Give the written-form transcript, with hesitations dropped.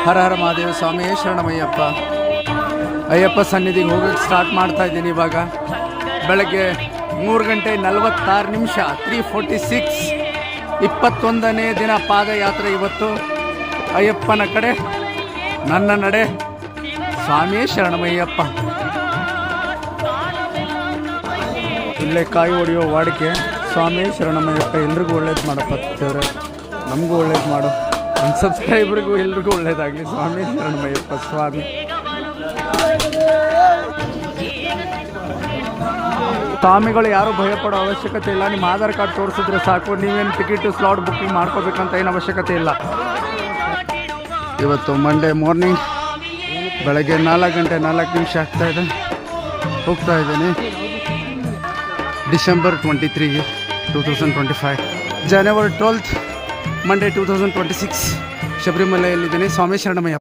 ಹರ ಹರ ಮಹಾದೇವ ಸ್ವಾಮಿ ಶರಣಮಯ್ಯಪ್ಪ. ಅಯ್ಯಪ್ಪ ಸನ್ನಿಧಿಗೆ ಹೋಗೋಕ್ಕೆ ಸ್ಟಾರ್ಟ್ ಮಾಡ್ತಾ ಇದ್ದೀನಿ. ಇವಾಗ ಬೆಳಗ್ಗೆ 3:46 3:46 21ನೇ ದಿನ ಪಾದಯಾತ್ರೆ ಇವತ್ತು. ಅಯ್ಯಪ್ಪನ ಕಡೆ ನನ್ನ ನಡೆ. ಸ್ವಾಮಿ ಶರಣಮಯ್ಯಪ್ಪ. ಇಲ್ಲೇ ಕಾಯಿ ಹೊಡೆಯೋ ವಾಡಿಕೆ. ಸ್ವಾಮಿ ಶರಣಮಯ್ಯಪ್ಪ. ಎಲ್ರಿಗೂ ಒಳ್ಳೇದು ಮಾಡಪ್ಪ ದೇವ್ರೆ, ನಮಗೂ ಒಳ್ಳೇದು ಮಾಡು, ನನ್ನ ಸಬ್ಸ್ಕ್ರೈಬರ್ಗೂ ಎಲ್ರಿಗೂ ಒಳ್ಳೇದಾಗಲಿ. ಸ್ವಾಮಿ ಶರಣಮಯ್ಯಪ್ಪ. ಸ್ವಾಮಿ ಸ್ವಾಮಿಗಳು ಯಾರೂ ಭಯಪಡೋ ಅವಶ್ಯಕತೆ ಇಲ್ಲ. ನಿಮ್ಮ ಆಧಾರ್ ಕಾರ್ಡ್ ತೋರಿಸಿದ್ರೆ ಸಾಕು. ನೀವೇನು ಟಿಕೆಟು ಸ್ಲಾಟ್ ಬುಕ್ಕಿಂಗ್ ಮಾಡ್ಕೋಬೇಕಂತ ಏನು ಅವಶ್ಯಕತೆ ಇಲ್ಲ. ಇವತ್ತು ಮಂಡೇ ಮಾರ್ನಿಂಗ್ ಬೆಳಗ್ಗೆ 4:04 ಆಗ್ತಾಯಿದೆ. ಹೋಗ್ತಾ ಇದ್ದೀನಿ ಡಿಸೆಂಬರ್ 23, 2025, ಜನವರಿ 12, ಮಂಡೇ 2026 ಶಬರಿಮಲೆಯಲ್ಲಿದ್ದೀನಿ. ಸ್ವಾಮಿ ಶರಣಮಯ್ಯ.